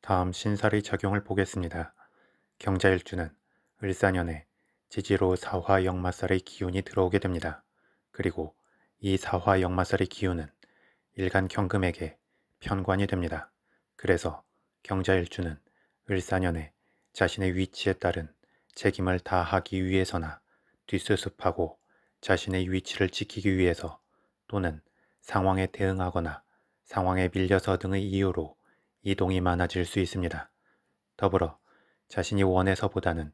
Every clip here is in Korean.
다음 신살의 작용을 보겠습니다. 경자일주는 을사년에 지지로 사화역마살의 기운이 들어오게 됩니다. 그리고 이 사화역마살의 기운은 일간 경금에게 편관이 됩니다. 그래서 경자일주는 을사년에 자신의 위치에 따른 책임을 다하기 위해서나 뒷수습하고 자신의 위치를 지키기 위해서 또는 상황에 대응하거나 상황에 밀려서 등의 이유로 이동이 많아질 수 있습니다. 더불어 자신이 원해서보다는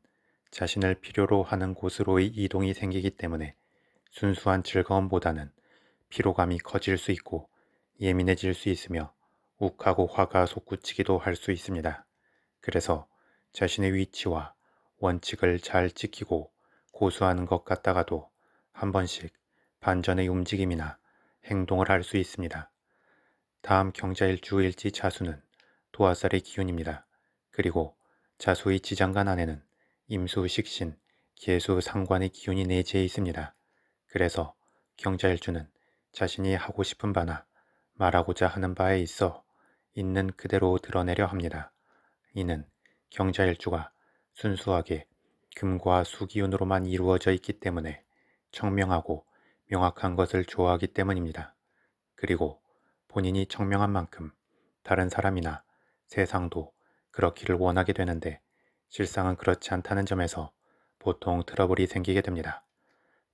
자신을 필요로 하는 곳으로의 이동이 생기기 때문에 순수한 즐거움보다는 피로감이 커질 수 있고 예민해질 수 있으며 욱하고 화가 솟구치기도 할 수 있습니다. 그래서 자신의 위치와 원칙을 잘 지키고 고수하는 것 같다가도 한 번씩 반전의 움직임이나 행동을 할 수 있습니다. 다음 경자일주 일지 자수는 도화살의 기운입니다. 그리고 자수의 지장간 안에는 임수, 식신, 계수, 상관의 기운이 내재해 있습니다. 그래서 경자일주는 자신이 하고 싶은 바나 말하고자 하는 바에 있어 있는 그대로 드러내려 합니다. 이는 경자일주가 순수하게 금과 수기운으로만 이루어져 있기 때문에 청명하고 명확한 것을 좋아하기 때문입니다. 그리고 본인이 청명한 만큼 다른 사람이나 세상도 그렇기를 원하게 되는데 실상은 그렇지 않다는 점에서 보통 트러블이 생기게 됩니다.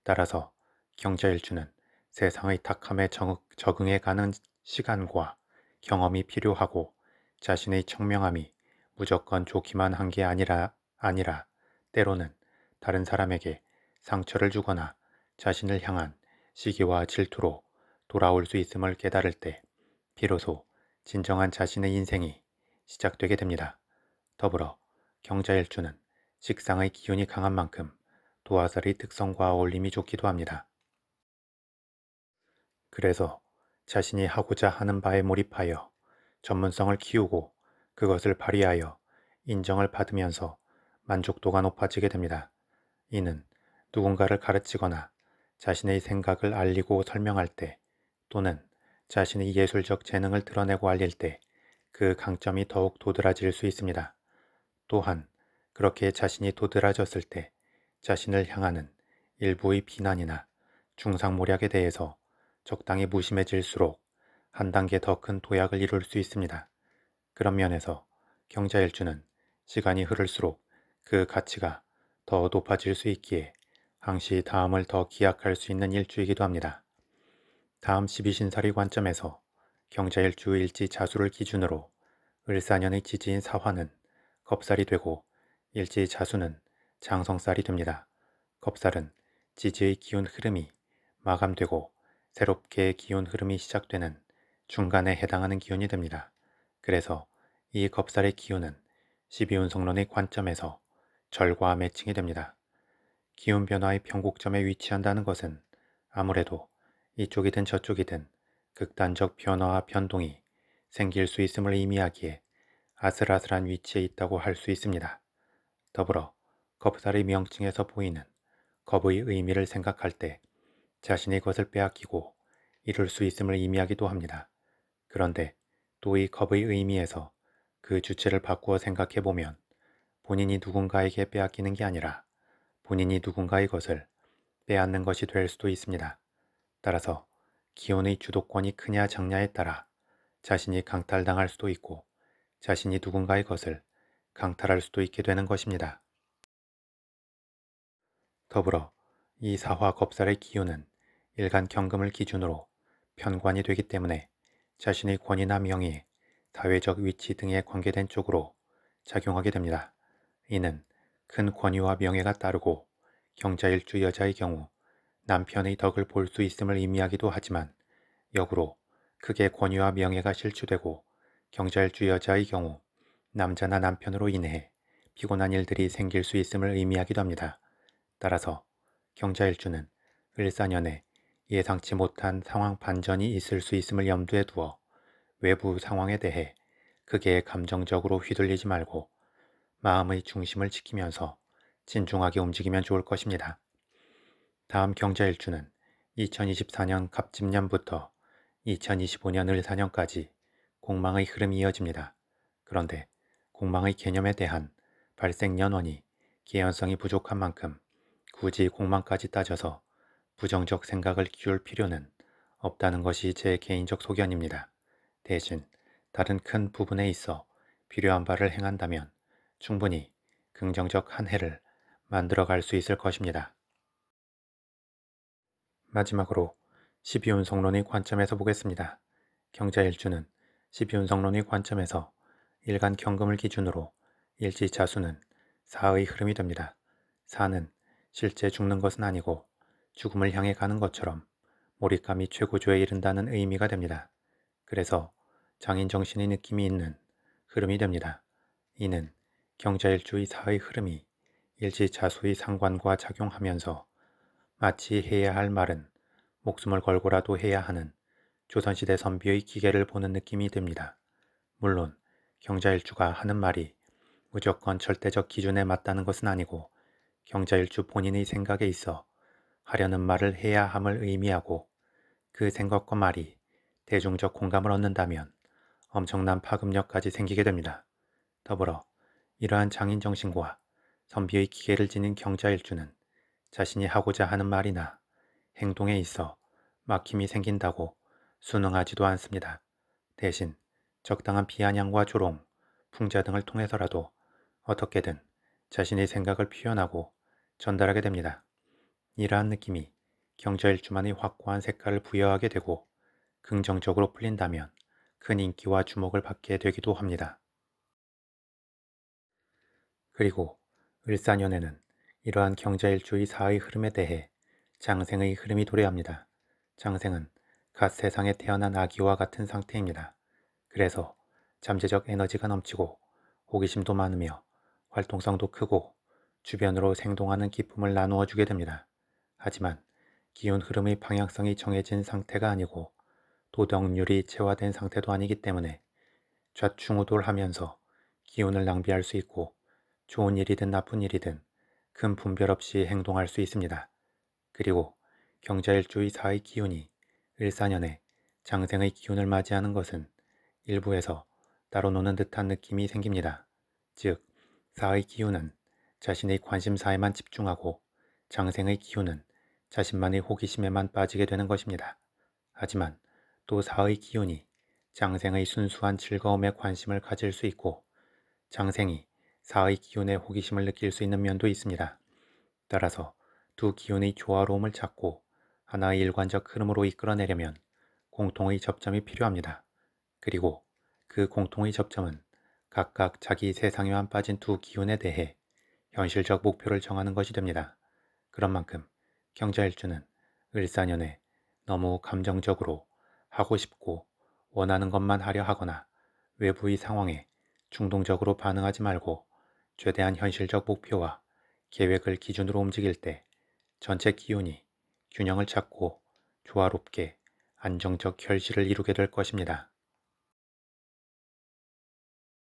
따라서 경자일주는 세상의 탁함에 적응해 가는 시간과 경험이 필요하고 자신의 청명함이 무조건 좋기만 한 게 아니라 때로는 다른 사람에게 상처를 주거나 자신을 향한 시기와 질투로 돌아올 수 있음을 깨달을 때 비로소 진정한 자신의 인생이 시작되게 됩니다. 더불어 경자일주는 식상의 기운이 강한 만큼 도화살의 특성과 어울림이 좋기도 합니다. 그래서 자신이 하고자 하는 바에 몰입하여 전문성을 키우고 그것을 발휘하여 인정을 받으면서 만족도가 높아지게 됩니다. 이는 누군가를 가르치거나 자신의 생각을 알리고 설명할 때 또는 자신의 예술적 재능을 드러내고 알릴 때 그 강점이 더욱 도드라질 수 있습니다. 또한 그렇게 자신이 도드라졌을 때 자신을 향하는 일부의 비난이나 중상모략에 대해서 적당히 무심해질수록 한 단계 더 큰 도약을 이룰 수 있습니다. 그런 면에서 경자일주는 시간이 흐를수록 그 가치가 더 높아질 수 있기에 항시 다음을 더 기약할 수 있는 일주이기도 합니다. 다음 12신살의 관점에서 경자일주 일지 자수를 기준으로 을사년의 지지인 사화는 겁살이 되고 일지 자수는 장성살이 됩니다. 겁살은 지지의 기운 흐름이 마감되고 새롭게 기운 흐름이 시작되는 중간에 해당하는 기운이 됩니다. 그래서 이 겁살의 기운은 12운성론의 관점에서 절과 매칭이 됩니다. 기운 변화의 변곡점에 위치한다는 것은 아무래도 이쪽이든 저쪽이든 극단적 변화와 변동이 생길 수 있음을 의미하기에 아슬아슬한 위치에 있다고 할 수 있습니다. 더불어 겁살의 명칭에서 보이는 겁의 의미를 생각할 때 자신의 것을 빼앗기고 이룰 수 있음을 의미하기도 합니다. 그런데 또 이 겁의 의미에서 그 주체를 바꾸어 생각해보면 본인이 누군가에게 빼앗기는 게 아니라 본인이 누군가의 것을 빼앗는 것이 될 수도 있습니다. 따라서 기운의 주도권이 크냐 작냐에 따라 자신이 강탈당할 수도 있고 자신이 누군가의 것을 강탈할 수도 있게 되는 것입니다. 더불어 이 사화 겁살의 기운은 일간 경금을 기준으로 편관이 되기 때문에 자신의 권위나 명예, 사회적 위치 등에 관계된 쪽으로 작용하게 됩니다. 이는 큰 권위와 명예가 따르고 경자일주 여자의 경우 남편의 덕을 볼 수 있음을 의미하기도 하지만 역으로 크게 권위와 명예가 실추되고 경자일주 여자의 경우 남자나 남편으로 인해 피곤한 일들이 생길 수 있음을 의미하기도 합니다. 따라서 경자일주는 을사년에 예상치 못한 상황 반전이 있을 수 있음을 염두에 두어 외부 상황에 대해 크게 감정적으로 휘둘리지 말고 마음의 중심을 지키면서 진중하게 움직이면 좋을 것입니다. 다음 경자일주는 2024년 갑진년부터 2025년 을사년까지 공망의 흐름이 이어집니다. 그런데 공망의 개념에 대한 발생 연원이 개연성이 부족한 만큼 굳이 공망까지 따져서 부정적 생각을 키울 필요는 없다는 것이 제 개인적 소견입니다. 대신 다른 큰 부분에 있어 필요한 바를 행한다면 충분히 긍정적 한 해를 만들어갈 수 있을 것입니다. 마지막으로 12운성론의 관점에서 보겠습니다. 경자일주는 12운성론의 관점에서 일간 경금을 기준으로 일지자수는 사의 흐름이 됩니다. 사는 실제 죽는 것은 아니고 죽음을 향해 가는 것처럼 몰입감이 최고조에 이른다는 의미가 됩니다. 그래서 장인정신의 느낌이 있는 흐름이 됩니다. 이는 경자일주의 사의 흐름이 일지자수의 상관과 작용하면서 마치 해야 할 말은 목숨을 걸고라도 해야 하는 조선시대 선비의 기계를 보는 느낌이 듭니다. 물론 경자일주가 하는 말이 무조건 절대적 기준에 맞다는 것은 아니고 경자일주 본인의 생각에 있어 하려는 말을 해야 함을 의미하고 그 생각과 말이 대중적 공감을 얻는다면 엄청난 파급력까지 생기게 됩니다. 더불어 이러한 장인정신과 선비의 기계를 지닌 경자일주는 자신이 하고자 하는 말이나 행동에 있어 막힘이 생긴다고 순응하지도 않습니다. 대신 적당한 비아냥과 조롱, 풍자 등을 통해서라도 어떻게든 자신의 생각을 표현하고 전달하게 됩니다. 이러한 느낌이 경자일주만의 확고한 색깔을 부여하게 되고 긍정적으로 풀린다면 큰 인기와 주목을 받게 되기도 합니다. 그리고 을사년에는 이러한 경자일주의 사의 흐름에 대해 장생의 흐름이 도래합니다. 장생은 갓 세상에 태어난 아기와 같은 상태입니다. 그래서 잠재적 에너지가 넘치고 호기심도 많으며 활동성도 크고 주변으로 생동하는 기쁨을 나누어 주게 됩니다. 하지만 기운 흐름의 방향성이 정해진 상태가 아니고 도덕률이 체화된 상태도 아니기 때문에 좌충우돌하면서 기운을 낭비할 수 있고 좋은 일이든 나쁜 일이든 큰 분별 없이 행동할 수 있습니다. 그리고 경자일주의 사의 기운이 을사년에 장생의 기운을 맞이하는 것은 일부에서 따로 노는 듯한 느낌이 생깁니다. 즉, 사의 기운은 자신의 관심사에만 집중하고 장생의 기운은 자신만의 호기심에만 빠지게 되는 것입니다. 하지만 또 사의 기운이 장생의 순수한 즐거움에 관심을 가질 수 있고 장생이 사의 기운에 호기심을 느낄 수 있는 면도 있습니다. 따라서 두 기운의 조화로움을 찾고 하나의 일관적 흐름으로 이끌어내려면 공통의 접점이 필요합니다. 그리고 그 공통의 접점은 각각 자기 세상에만 빠진 두 기운에 대해 현실적 목표를 정하는 것이 됩니다. 그런 만큼 경자일주는 을사년에 너무 감정적으로 하고 싶고 원하는 것만 하려 하거나 외부의 상황에 충동적으로 반응하지 말고 최대한 현실적 목표와 계획을 기준으로 움직일 때 전체 기운이 균형을 찾고 조화롭게 안정적 결실을 이루게 될 것입니다.